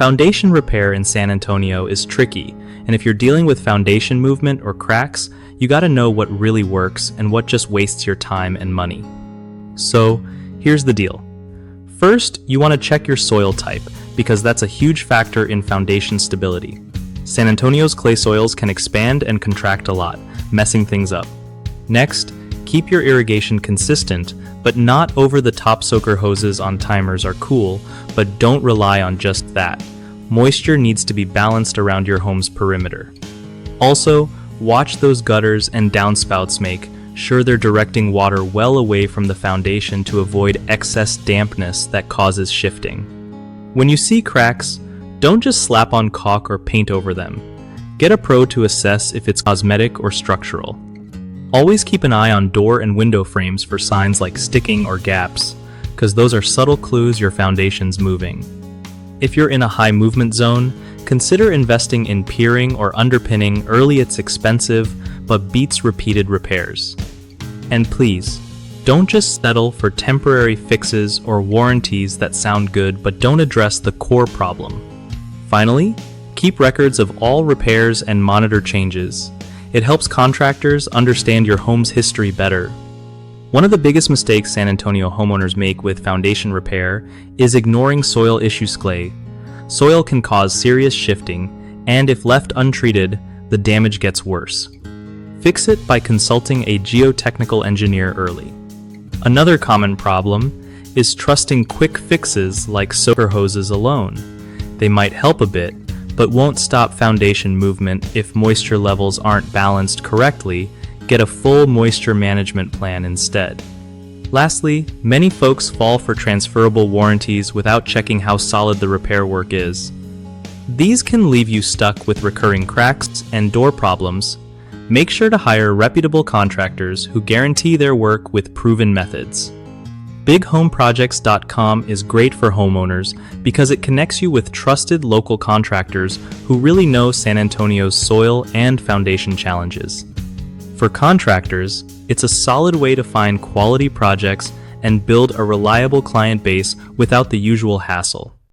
Foundation repair in San Antonio is tricky, and if you're dealing with foundation movement or cracks, you gotta know what really works and what just wastes your time and money. So, here's the deal. First, you want to check your soil type, because that's a huge factor in foundation stability. San Antonio's clay soils can expand and contract a lot, messing things up. Next, keep your irrigation consistent, but not over-the-top soaker hoses on timers are cool, but don't rely on just that. Moisture needs to be balanced around your home's perimeter. Also, watch those gutters and downspouts, make sure they're directing water well away from the foundation to avoid excess dampness that causes shifting. When you see cracks, don't just slap on caulk or paint over them. Get a pro to assess if it's cosmetic or structural. Always keep an eye on door and window frames for signs like sticking or gaps, because those are subtle clues your foundation's moving. If you're in a high movement zone, consider investing in piering or underpinning early. It's expensive, but beats repeated repairs. And please, don't just settle for temporary fixes or warranties that sound good but don't address the core problem. Finally, keep records of all repairs and monitor changes. It helps contractors understand your home's history better. One of the biggest mistakes San Antonio homeowners make with foundation repair is ignoring soil issues. Clay soil can cause serious shifting, and if left untreated, the damage gets worse. Fix it by consulting a geotechnical engineer early. Another common problem is trusting quick fixes like soaker hoses alone. They might help a bit, but won't stop foundation movement if moisture levels aren't balanced correctly. Get a full moisture management plan instead. Lastly, many folks fall for transferable warranties without checking how solid the repair work is. These can leave you stuck with recurring cracks and door problems. Make sure to hire reputable contractors who guarantee their work with proven methods. BigHomeProjects.com is great for homeowners because it connects you with trusted local contractors who really know San Antonio's soil and foundation challenges. For contractors, it's a solid way to find quality projects and build a reliable client base without the usual hassle.